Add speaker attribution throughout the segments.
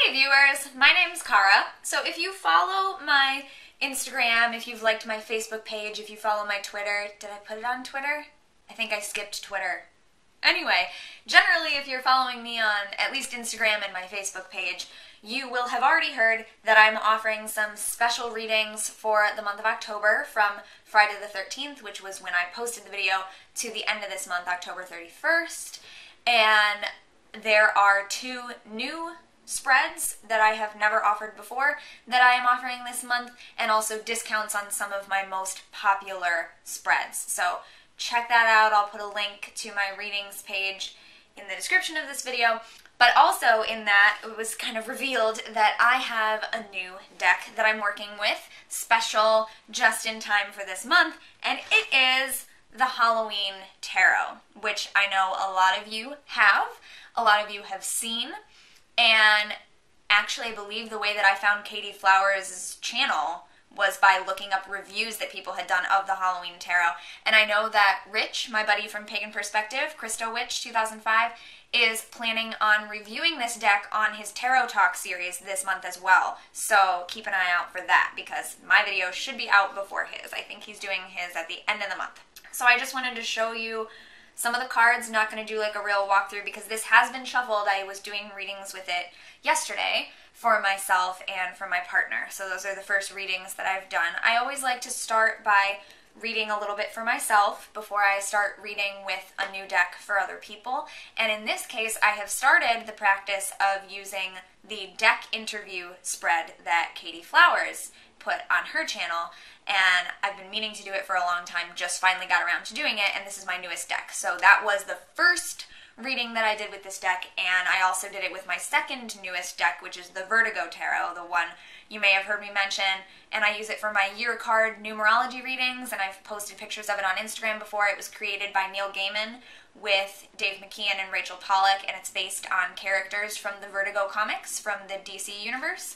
Speaker 1: Hey viewers, my name's Cara. So if you follow my Instagram, if you've liked my Facebook page, if you follow my Twitter, did I put it on Twitter? I think I skipped Twitter. Anyway, generally if you're following me on at least Instagram and my Facebook page, you will have already heard that I'm offering some special readings for the month of October from Friday the 13th, which was when I posted the video, to the end of this month, October 31st. And there are two new spreads that I have never offered before that I am offering this month, and also discounts on some of my most popular spreads. So check that out. I'll put a link to my readings page in the description of this video. But also in that, it was kind of revealed that I have a new deck that I'm working with, special, just in time for this month, and it is the Halloween Tarot, which I know a lot of you have, a lot of you have seen, and actually I believe the way that I found Katie Flowers' channel was by looking up reviews that people had done of the Halloween Tarot. And I know that Rich, my buddy from PaganPerspective, Christo Witch 2005, is planning on reviewing this deck on his Tarot Talk series this month as well. So keep an eye out for that, because my video should be out before his. I think he's doing his at the end of the month. So I just wanted to show you some of the cards. Not going to do like a real walkthrough because this has been shuffled. I was doing readings with it yesterday for myself and for my partner. So those are the first readings that I've done. I always like to start by reading a little bit for myself before I start reading with a new deck for other people. And in this case, I have started the practice of using the deck interview spread that Katie Flowers put on her channel, and I've been meaning to do it for a long time, just finally got around to doing it, and this is my newest deck. So that was the first reading that I did with this deck, and I also did it with my second newest deck, which is the Vertigo Tarot, the one you may have heard me mention, and I use it for my year card numerology readings, and I've posted pictures of it on Instagram before. It was created by Neil Gaiman with Dave McKeon and Rachel Pollack, and it's based on characters from the Vertigo comics from the DC universe.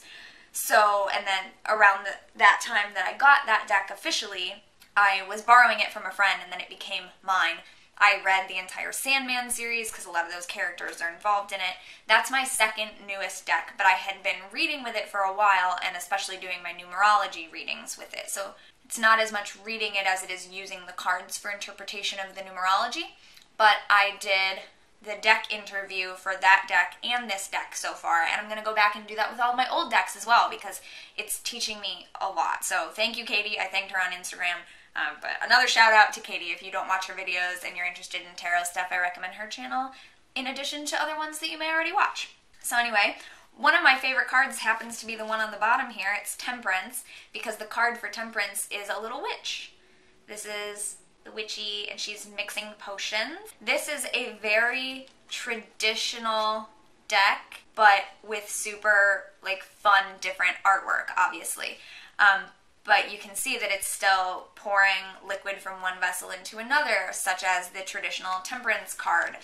Speaker 1: So, and then around that time that I got that deck officially, I was borrowing it from a friend, and then it became mine. I read the entire Sandman series because a lot of those characters are involved in it. That's my second newest deck, but I had been reading with it for a while, and especially doing my numerology readings with it. So it's not as much reading it as it is using the cards for interpretation of the numerology. But I did the deck interview for that deck and this deck so far, and I'm going to go back and do that with all of my old decks as well, because it's teaching me a lot. So thank you, Katie. I thanked her on Instagram. But another shout out to Katie. If you don't watch her videos and you're interested in tarot stuff, I recommend her channel in addition to other ones that you may already watch. So anyway, one of my favorite cards happens to be the one on the bottom here. It's Temperance, because the card for Temperance is a little witch. This is the witchy, and she's mixing potions. This is a very traditional deck, but with super like fun, different artwork, obviously. But you can see that it's still pouring liquid from one vessel into another, such as the traditional Temperance card.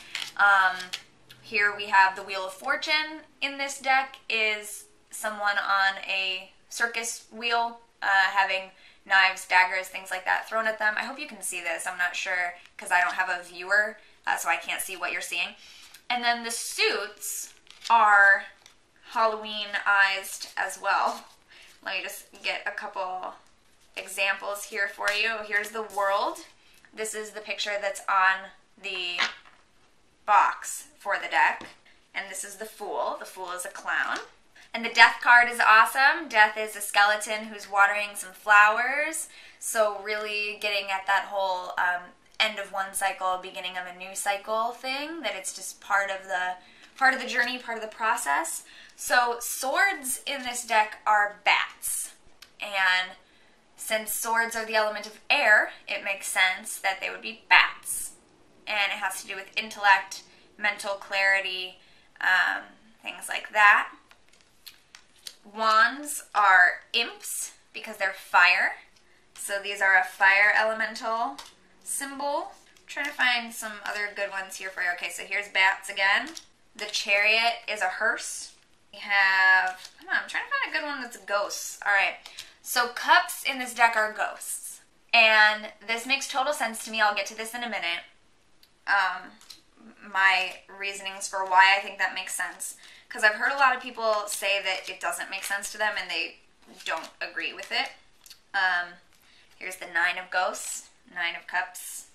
Speaker 1: Here we have the Wheel of Fortune. In this deck is someone on a circus wheel, having knives, daggers, things like that thrown at them. I hope you can see this. I'm not sure because I don't have a viewer, so I can't see what you're seeing. And then the suits are Halloween-ized as well. Let me just get a couple examples here for you. Here's the World. This is the picture that's on the box for the deck. And this is the Fool. The Fool is a clown. And the Death card is awesome. Death is a skeleton who's watering some flowers. So really getting at that whole end of one cycle, beginning of a new cycle thing, that it's just part of the journey, part of the process. So swords in this deck are bats, and since swords are the element of air, it makes sense that they would be bats, and it has to do with intellect, mental clarity, things like that. Wands are imps because they're fire, so these are a fire elemental symbol. I'm trying to find some other good ones here for you. Okay, so here's bats again. The Chariot is a hearse. We have, I'm trying to find a good one that's ghosts. Alright, so cups in this deck are ghosts. And this makes total sense to me. I'll get to this in a minute. My reasonings for why I think that makes sense. because I've heard a lot of people say that it doesn't make sense to them and they don't agree with it. Here's the Nine of Ghosts, Nine of Cups.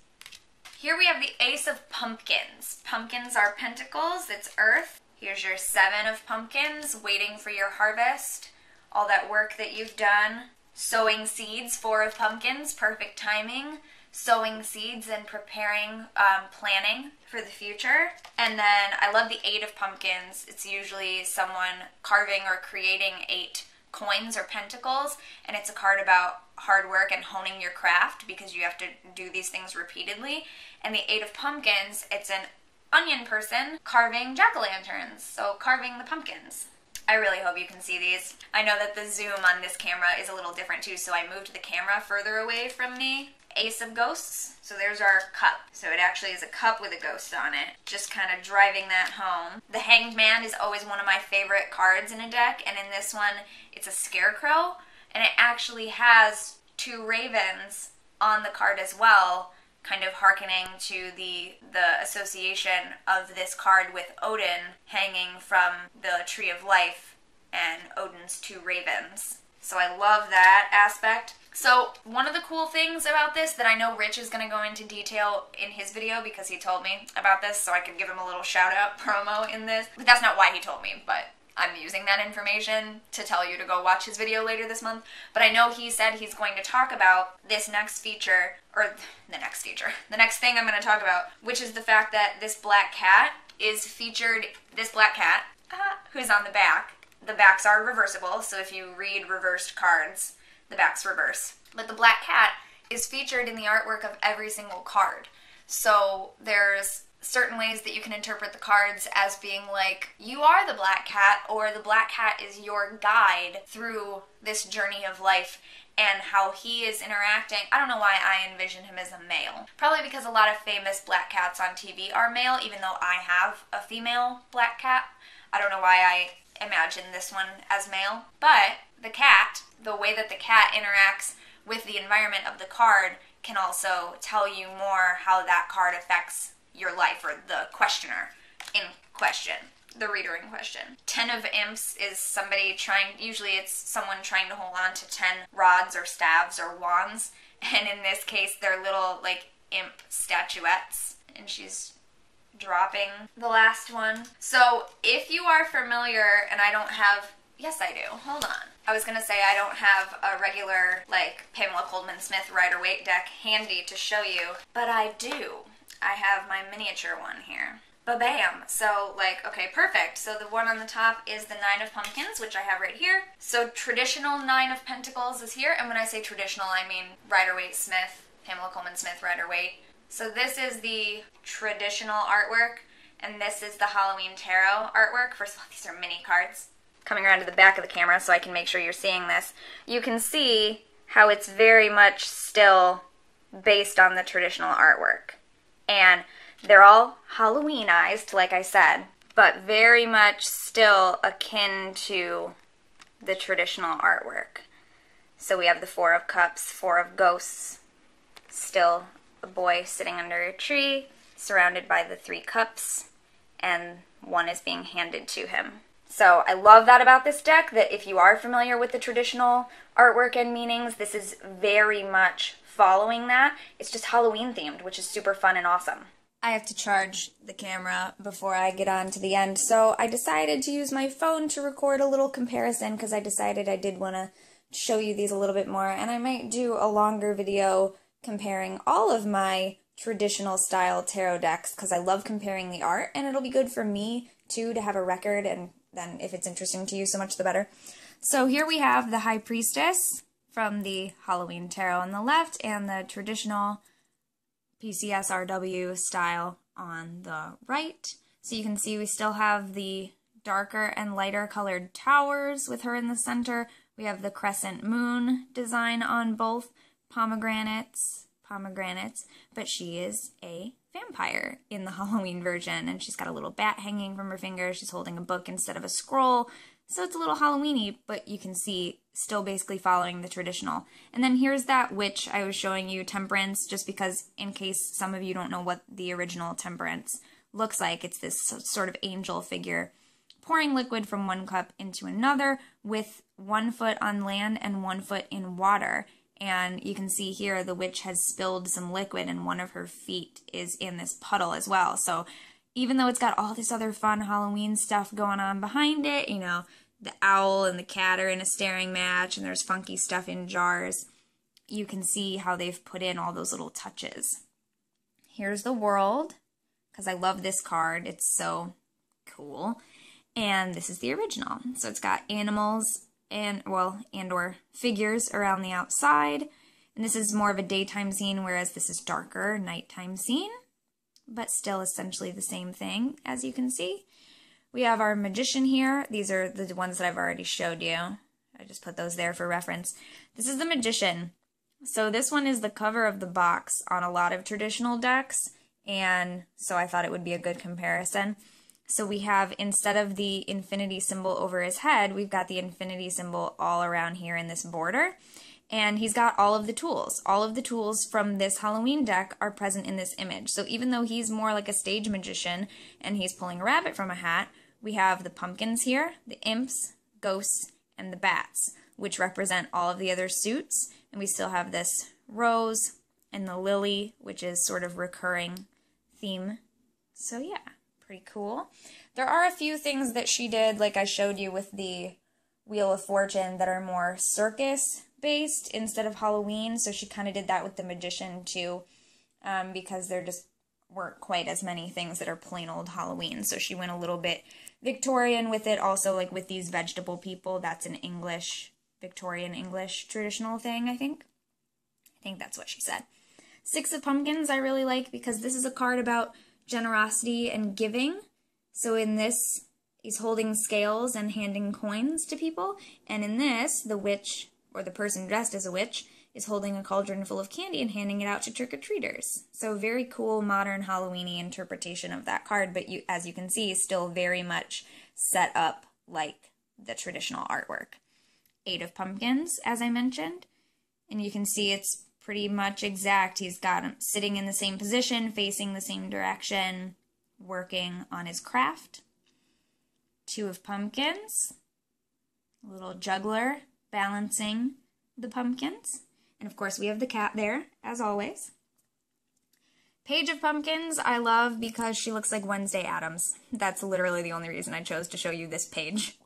Speaker 1: Here we have the Ace of Pumpkins. Pumpkins are pentacles, it's earth. Here's your Seven of Pumpkins, waiting for your harvest. All that work that you've done. Sowing seeds, Four of Pumpkins, perfect timing. Sowing seeds and preparing, planning for the future. And then I love the Eight of Pumpkins. It's usually someone carving or creating 8 coins or pentacles, and it's a card about hard work and honing your craft because you have to do these things repeatedly. And the Eight of Pumpkins, it's an onion person carving jack-o'-lanterns, so carving the pumpkins. I really hope you can see these. I know that the zoom on this camera is a little different too, so I moved the camera further away from me. Ace of Ghosts, so there's our cup. So it actually is a cup with a ghost on it, just kind of driving that home. The Hanged Man is always one of my favorite cards in a deck, and in this one, it's a scarecrow, and it actually has 2 ravens on the card as well, kind of hearkening to the association of this card with Odin hanging from the Tree of Life and Odin's 2 ravens. So I love that aspect. So one of the cool things about this that I know Rich is going to go into detail in his video because he told me about this, so I could give him a little shout out promo in this. But that's not why he told me, but I'm using that information to tell you to go watch his video later this month. But I know he said he's going to talk about this next feature, or the next thing I'm going to talk about, which is the fact that this black cat is featured, this black cat, who's on the back. The backs are reversible, so if you read reversed cards, the backs reverse. But the black cat is featured in the artwork of every single card. So there's certain ways that you can interpret the cards as being like, you are the black cat, or the black cat is your guide through this journey of life and how he is interacting. I don't know why I envision him as a male. Probably because a lot of famous black cats on TV are male, even though I have a female black cat. I don't know why I imagine this one as male. But the cat, the way that the cat interacts with the environment of the card can also tell you more how that card affects your life, or the questioner in question, the reader in question. 10 of Imps is somebody trying, usually it's someone trying to hold on to 10 rods or staves or wands, and in this case they're little like imp statuettes, and she's dropping the last one. So if you are familiar, and I don't have, yes I do, hold on. I was going to say I don't have a regular like Pamela Coleman Smith Rider-Waite deck handy to show you, but I do. I have my miniature one here. Ba-bam! So, like, okay, perfect. So the one on the top is the Nine of Pumpkins, which I have right here. So traditional Nine of Pentacles is here, and when I say traditional, I mean Rider-Waite Smith, Pamela Coleman Smith Rider-Waite. So this is the traditional artwork, and this is the Halloween Tarot artwork. First of all, these are mini cards. Coming around to the back of the camera so I can make sure you're seeing this. You can see how it's very much still based on the traditional artwork. And they're all Halloweenized, like I said, but very much still akin to the traditional artwork. So we have the Four of Cups, Four of Ghosts, still a boy sitting under a tree, surrounded by the 3 cups, and one is being handed to him. So I love that about this deck, that if you are familiar with the traditional artwork and meanings, this is very much following that. It's just Halloween themed, which is super fun and awesome. I have to charge the camera before I get on to the end, so I decided to use my phone to record a little comparison because I decided I did want to show you these a little bit more, and I might do a longer video comparing all of my traditional style tarot decks because I love comparing the art, and it'll be good for me too to have a record, and then if it's interesting to you, so much the better. So here we have the High Priestess from the Halloween Tarot on the left, and the traditional PCSRW style on the right. So you can see we still have the darker and lighter colored towers with her in the center. We have the crescent moon design on both pomegranates, but she is a vampire in the Halloween version, and she's got a little bat hanging from her finger. She's holding a book instead of a scroll. So it's a little Halloween-y, but you can see still basically following the traditional. And then here's that witch I was showing you, Temperance, just because in case some of you don't know what the original Temperance looks like. It's this sort of angel figure pouring liquid from one cup into another with 1 foot on land and 1 foot in water. And you can see here the witch has spilled some liquid and one of her feet is in this puddle as well. So even though it's got all this other fun Halloween stuff going on behind it, you know, the owl and the cat are in a staring match and there's funky stuff in jars, you can see how they've put in all those little touches. Here's the world, because I love this card. It's so cool. And this is the original. So it's got animals and or figures around the outside. And this is more of a daytime scene, whereas this is darker nighttime scene, but still essentially the same thing, as you can see. We have our magician here. These are the ones that I've already showed you. I just put those there for reference. This is the magician. So this one is the cover of the box on a lot of traditional decks, and so I thought it would be a good comparison. So we have, instead of the infinity symbol over his head, we've got the infinity symbol all around here in this border. And he's got all of the tools. All of the tools from this Halloween deck are present in this image. So even though he's more like a stage magician and he's pulling a rabbit from a hat, we have the pumpkins here, the imps, ghosts, and the bats, which represent all of the other suits. And we still have this rose and the lily, which is sort of recurring theme. So yeah. Pretty cool. There are a few things that she did, like I showed you with the Wheel of Fortune, that are more circus-based instead of Halloween, so she kind of did that with the magician too, because there just weren't quite as many things that are plain old Halloween, so she went a little bit Victorian with it. Also, like with these vegetable people, that's an English, Victorian English traditional thing, I think. I think that's what she said. 6 of Pumpkins I really like, because this is a card about generosity and giving. So in this, he's holding scales and handing coins to people. And in this, the witch, or the person dressed as a witch, is holding a cauldron full of candy and handing it out to trick-or-treaters. So very cool, modern Halloween-y interpretation of that card, but you, as you can see, still very much set up like the traditional artwork. 8 of Pumpkins, as I mentioned. And you can see it's pretty much exact. He's got him sitting in the same position, facing the same direction, working on his craft. 2 of Pumpkins, a little juggler balancing the pumpkins. And of course we have the cat there, as always. Page of Pumpkins I love because she looks like Wednesday Addams. That's literally the only reason I chose to show you this page,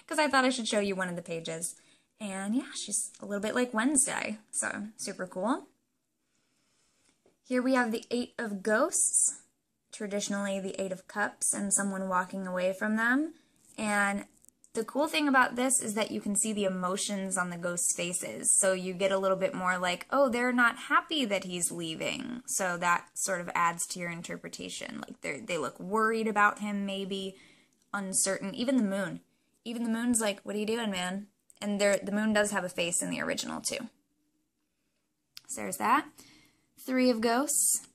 Speaker 1: because I thought I should show you one of the pages. And yeah, she's a little bit like Wednesday, so super cool. Here we have the 8 of Ghosts, traditionally the 8 of Cups, and someone walking away from them. And the cool thing about this is that you can see the emotions on the ghosts' faces, so you get a little bit more like, oh, they're not happy that he's leaving, so that sort of adds to your interpretation. Like they look worried about him, maybe, uncertain. Even the moon. Even the moon's like, what are you doing, man? And the moon does have a face in the original, too. So there's that. 3 of Ghosts.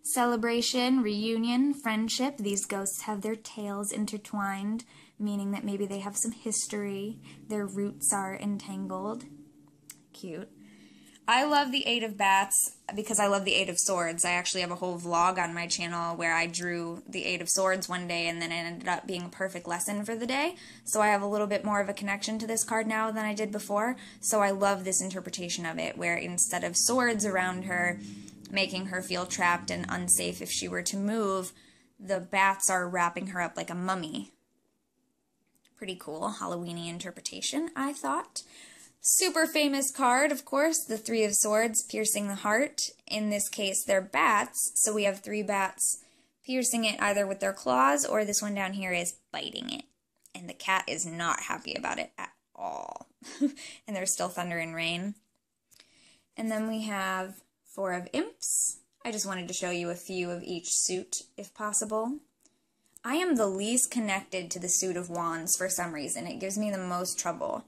Speaker 1: Celebration, reunion, friendship. These ghosts have their tails intertwined, meaning that maybe they have some history. Their roots are entangled. Cute. I love the 8 of Bats because I love the 8 of Swords. I actually have a whole vlog on my channel where I drew the 8 of Swords one day, and then it ended up being a perfect lesson for the day. So I have a little bit more of a connection to this card now than I did before. So I love this interpretation of it, where instead of swords around her, making her feel trapped and unsafe if she were to move, the bats are wrapping her up like a mummy. Pretty cool Halloween-y interpretation, I thought. Super famous card, of course, the 3 of Swords, piercing the heart. In this case, they're bats, so we have 3 bats piercing it either with their claws, or this one down here is biting it. And the cat is not happy about it at all. And there's still thunder and rain. And then we have 4 of Imps. I just wanted to show you a few of each suit, if possible. I am the least connected to the suit of Wands for some reason. It gives me the most trouble.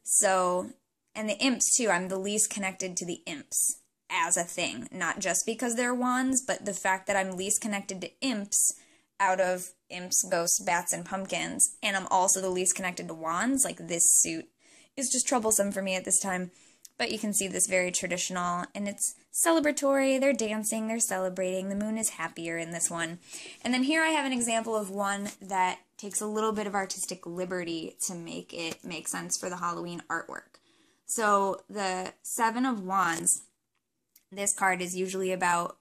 Speaker 1: So, and the imps too, I'm the least connected to the imps as a thing. Not just because they're wands, but the fact that I'm least connected to imps out of imps, ghosts, bats, and pumpkins. And I'm also the least connected to wands. Like, this suit is just troublesome for me at this time. But you can see this very traditional, and it's celebratory. They're dancing, they're celebrating. The moon is happier in this one. And then here I have an example of one that takes a little bit of artistic liberty to make it make sense for the Halloween artwork. So the Seven of Wands, this card is usually about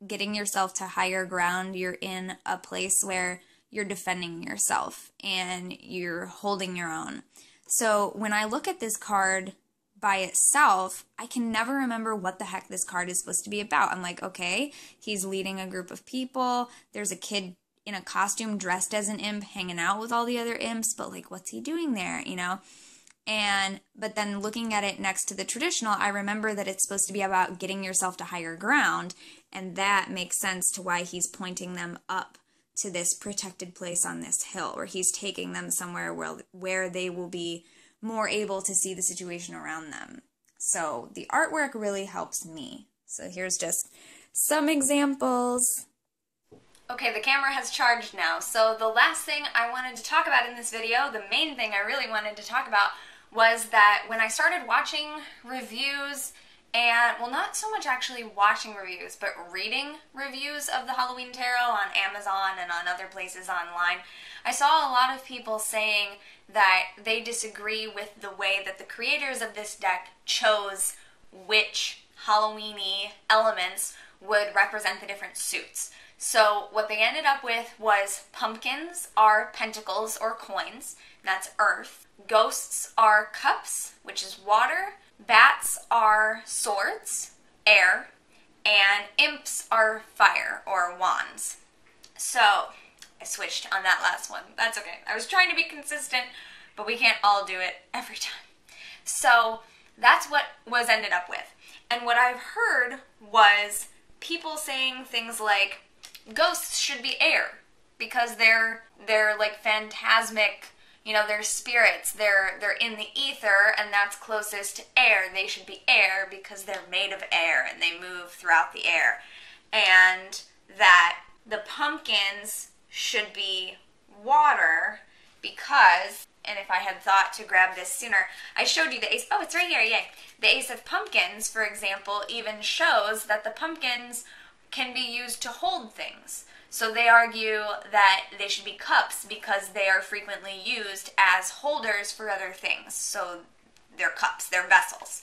Speaker 1: getting yourself to higher ground. You're in a place where you're defending yourself and you're holding your own. So when I look at this card by itself, I can never remember what the heck this card is supposed to be about. I'm like, okay, he's leading a group of people. There's a kid in a costume dressed as an imp hanging out with all the other imps, but like, what's he doing there, you know? But then looking at it next to the traditional, I remember that it's supposed to be about getting yourself to higher ground, and that makes sense to why he's pointing them up to this protected place on this hill, or he's taking them somewhere where they will be more able to see the situation around them. So the artwork really helps me. So here's just some examples. Okay, the camera has charged now. So the last thing I wanted to talk about in this video, the main thing I really wanted to talk about, was that when I started watching reviews, and, well, not so much actually watching reviews, but reading reviews of the Halloween Tarot on Amazon and on other places online, I saw a lot of people saying that they disagree with the way that the creators of this deck chose which Halloween-y elements would represent the different suits. So what they ended up with was pumpkins are pentacles or coins, that's earth. Ghosts are cups, which is water. Bats are swords, air. And imps are fire or wands. So I switched on that last one. That's okay. I was trying to be consistent, but we can't all do it every time. So that's what was ended up with. And what I've heard was people saying things like, ghosts should be air because they're like phantasmic, you know, they're spirits, they're in the ether, and that's closest to air. They should be air because they're made of air and they move throughout the air. And that the pumpkins should be water because, and if I had thought to grab this sooner, I showed you the ace. Oh, it's right here, yay. The Ace of Pumpkins, for example, even shows that the pumpkins can be used to hold things. So they argue that they should be cups because they are frequently used as holders for other things. So they're cups, they're vessels.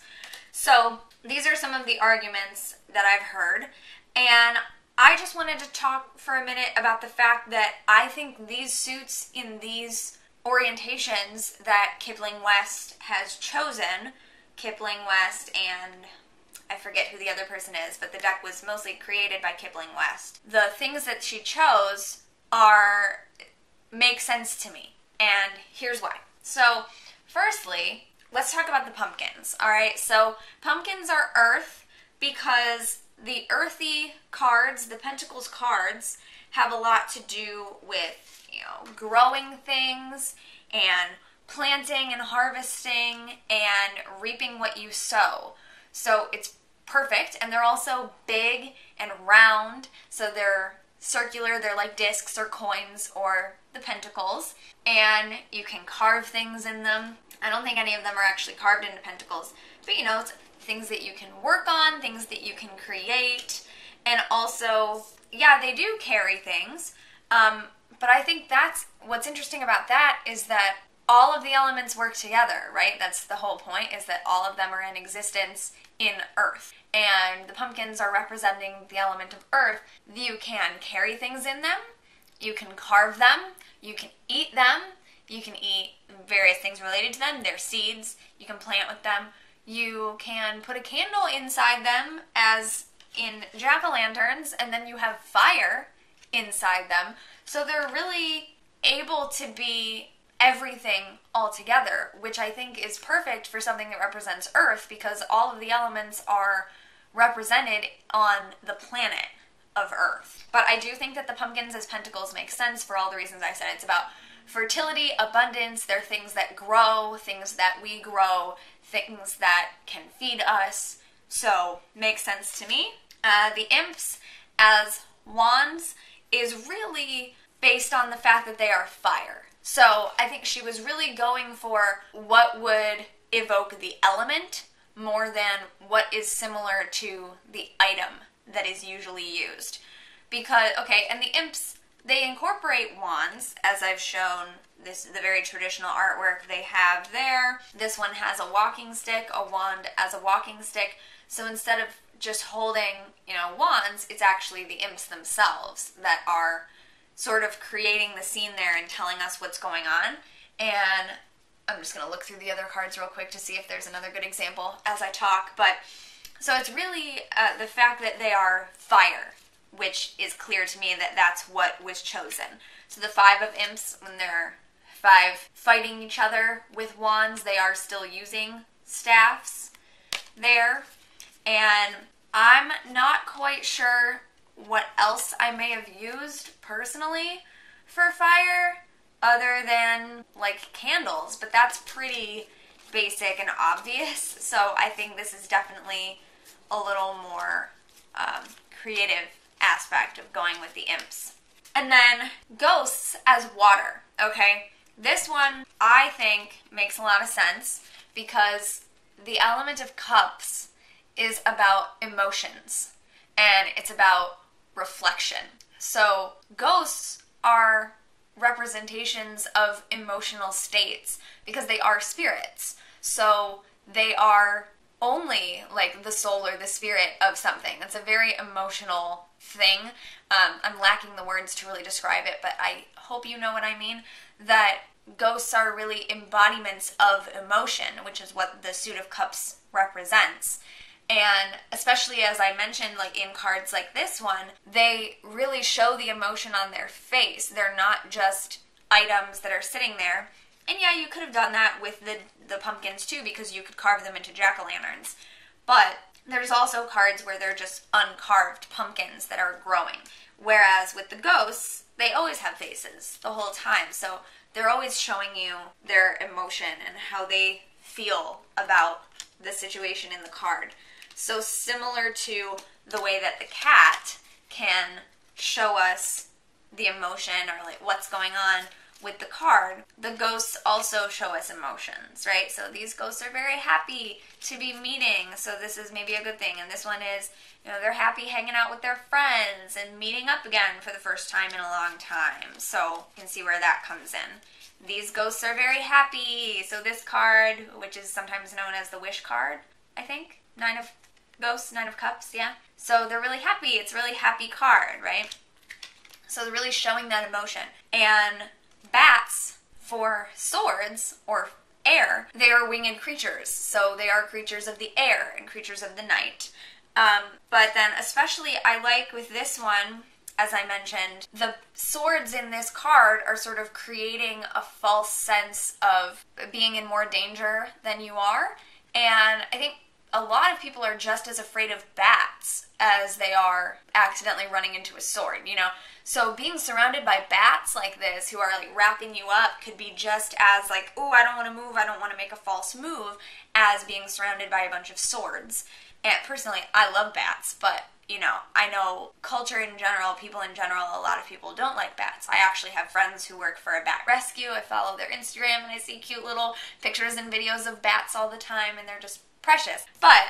Speaker 1: So these are some of the arguments that I've heard. And I just wanted to talk for a minute about the fact that I think these suits in these orientations that Kipling West has chosen, Kipling West and I forget who the other person is, but the deck was mostly created by Kipling West. The things that she chose make sense to me, and here's why. So, firstly, let's talk about the pumpkins, alright? So, pumpkins are earth because the earthy cards, the Pentacles cards, have a lot to do with, you know, growing things and planting and harvesting and reaping what you sow. So it's perfect, and they're also big and round, so they're circular, they're like discs or coins or the pentacles, and you can carve things in them. I don't think any of them are actually carved into pentacles, but you know, it's things that you can work on, things that you can create, and also, yeah, they do carry things, but I think that's what's interesting about that is that all of the elements work together, right? That's the whole point, is that all of them are in existence in earth. And the pumpkins are representing the element of earth. You can carry things in them, you can carve them, you can eat them, you can eat various things related to them, their seeds, you can plant with them, you can put a candle inside them as in jack-o'-lanterns, and then you have fire inside them. So they're really able to be everything all together, which I think is perfect for something that represents Earth because all of the elements are represented on the planet of Earth. But I do think that the pumpkins as pentacles make sense for all the reasons I said. It's about fertility, abundance, they're things that grow, things that we grow, things that can feed us, so makes sense to me. The imps as wands is really based on the fact that they are fire. So I think she was really going for what would evoke the element more than what is similar to the item that is usually used. Because, okay, and the imps, they incorporate wands, as I've shown. This is the very traditional artwork they have there. This one has a walking stick, a wand as a walking stick. So instead of just holding, wands, it's actually the imps themselves that are sort of creating the scene there and telling us what's going on. And I'm just going to look through the other cards real quick to see if there's another good example as I talk. But so it's really the fact that they are fire, which is clear to me that that's what was chosen. So the 5 of imps, when they're 5 fighting each other with wands, they are still using staffs there. And I'm not quite sure what else I may have used personally for fire other than like candles, but that's pretty basic and obvious. So I think this is definitely a little more creative aspect of going with the imps. And then ghosts as water, okay? This one I think makes a lot of sense because the element of cups is about emotions and it's about reflection. So ghosts are representations of emotional states because they are spirits. So they are only like the soul or the spirit of something. That's a very emotional thing. I'm lacking the words to really describe it, but I hope you know what I mean. That ghosts are really embodiments of emotion, which is what the suit of cups represents. And especially as I mentioned, like in cards like this one, they really show the emotion on their face. They're not just items that are sitting there. And yeah, you could have done that with the pumpkins too, because you could carve them into jack-o'-lanterns. But there's also cards where they're just uncarved pumpkins that are growing. Whereas with the ghosts, they always have faces the whole time. So they're always showing you their emotion and how they feel about the situation in the card. So similar to the way that the cat can show us the emotion or like what's going on with the card, the ghosts also show us emotions, right? So these ghosts are very happy to be meeting, so this is maybe a good thing. And this one is, they're happy hanging out with their friends and meeting up again for the first time in a long time. So you can see where that comes in. These ghosts are very happy. So this card, which is sometimes known as the wish card, I think, 9 of ghosts, 9 of cups, yeah. So they're really happy. It's a really happy card, right? So they're really showing that emotion. And bats, for swords, or air, they are winged creatures. So they are creatures of the air and creatures of the night. But then especially I like with this one, as I mentioned, the swords in this card are sort of creating a false sense of being in more danger than you are. And I think a lot of people are just as afraid of bats as they are accidentally running into a sword, So being surrounded by bats like this who are like wrapping you up could be just as like, oh, I don't want to move, I don't want to make a false move, as being surrounded by a bunch of swords. And personally, I love bats, but I know culture in general, people in general, a lot of people don't like bats. I actually have friends who work for a bat rescue. I follow their Instagram and I see cute little pictures and videos of bats all the time, and they're just precious. But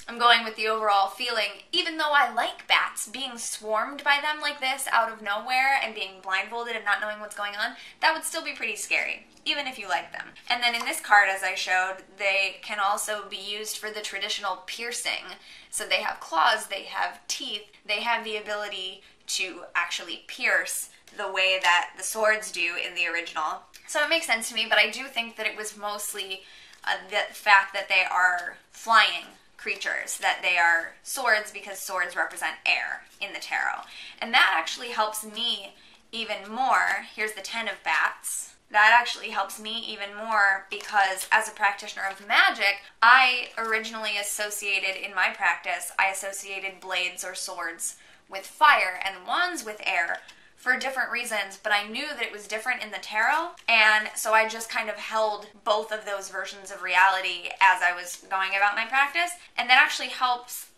Speaker 1: I'm going with the overall feeling, even though I like bats, being swarmed by them like this out of nowhere and being blindfolded and not knowing what's going on, that would still be pretty scary, even if you like them. And then in this card, as I showed, they can also be used for the traditional piercing. So they have claws, they have teeth, they have the ability to actually pierce the way that the swords do in the original. So it makes sense to me, but I do think that it was mostly the fact that they are flying creatures, that they are swords because swords represent air in the tarot. And that actually helps me even more. Here's the 10 of bats. That actually helps me even more because as a practitioner of magic, I originally associated in my practice, I associated blades or swords with fire and wands with air for different reasons, but I knew that it was different in the tarot, and so I just kind of held both of those versions of reality as I was going about my practice. And that actually helps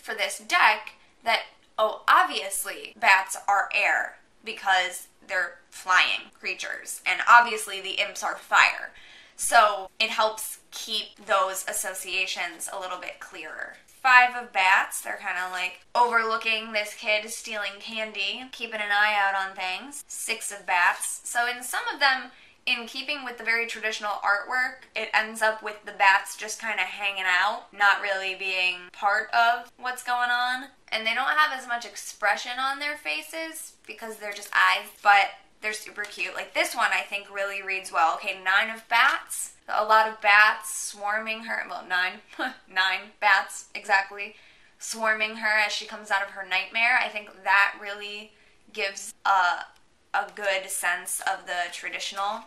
Speaker 1: for this deck that, obviously bats are air because they're flying creatures, and obviously the imps are fire. So it helps keep those associations a little bit clearer. 5 of bats, they're kind of like overlooking this kid stealing candy, keeping an eye out on things. 6 of bats. So in some of them, in keeping with the very traditional artwork, it ends up with the bats just kind of hanging out, not really being part of what's going on. And they don't have as much expression on their faces because they're just eyes, but they're super cute. Like this one I think really reads well. Okay, 9 of bats. A lot of bats swarming her. Well, 9. 9 bats, exactly. Swarming her as she comes out of her nightmare. I think that really gives a good sense of the traditional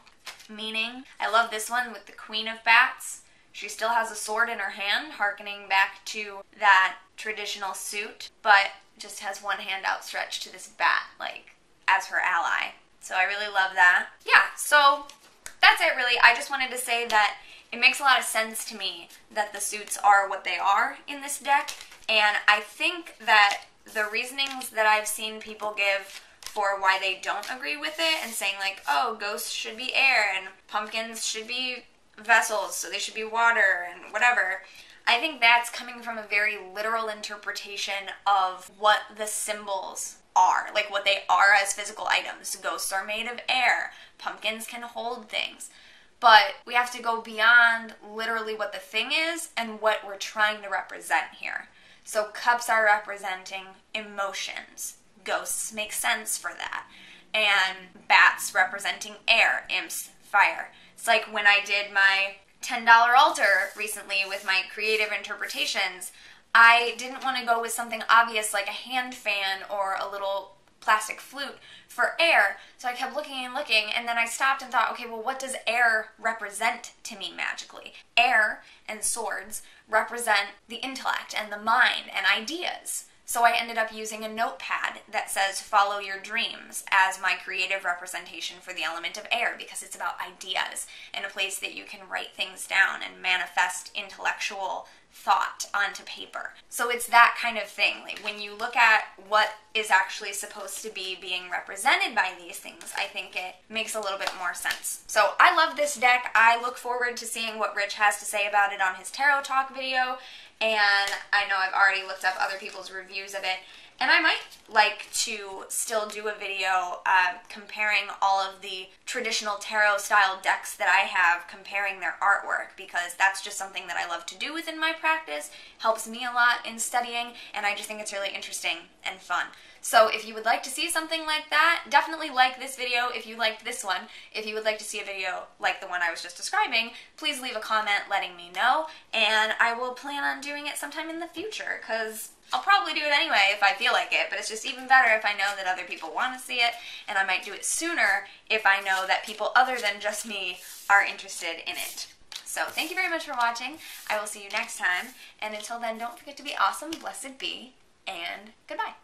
Speaker 1: meaning. I love this one with the Queen of Bats. She still has a sword in her hand, hearkening back to that traditional suit, but just has one hand outstretched to this bat, like, as her ally. So I really love that. Yeah, so that's it really. I just wanted to say that it makes a lot of sense to me that the suits are what they are in this deck, and I think that the reasonings that I've seen people give for why they don't agree with it and saying like, oh, ghosts should be air and pumpkins should be vessels, so they should be water and whatever, I think that's coming from a very literal interpretation of what the symbols are, like what they are as physical items. Ghosts are made of air, pumpkins can hold things, but we have to go beyond literally what the thing is and what we're trying to represent here. So cups are representing emotions. Ghosts make sense for that. And bats representing air, imps, fire. It's like when I did my $10 altar recently with my creative interpretations, I didn't want to go with something obvious like a hand fan or a little plastic flute for air, so I kept looking and looking, and then I stopped and thought, okay, well, what does air represent to me magically? Air and swords represent the intellect and the mind and ideas. So I ended up using a notepad that says follow your dreams as my creative representation for the element of air, because it's about ideas and a place that you can write things down and manifest intellectual thought onto paper. So it's that kind of thing. Like when you look at what is actually supposed to be being represented by these things, I think it makes a little bit more sense. So I love this deck. I look forward to seeing what Rich has to say about it on his Tarot Talk video. And I know I've already looked up other people's reviews of it, and I might like to still do a video comparing all of the traditional tarot style decks that I have, comparing their artwork, because that's just something that I love to do within my practice, helps me a lot in studying, and I just think it's really interesting and fun. So if you would like to see something like that, definitely like this video if you liked this one. If you would like to see a video like the one I was just describing, please leave a comment letting me know, and I will plan on doing it sometime in the future, because I'll probably do it anyway if I feel like it, but it's just even better if I know that other people want to see it, and I might do it sooner if I know that people other than just me are interested in it. So thank you very much for watching. I will see you next time, and until then, don't forget to be awesome, blessed be, and goodbye.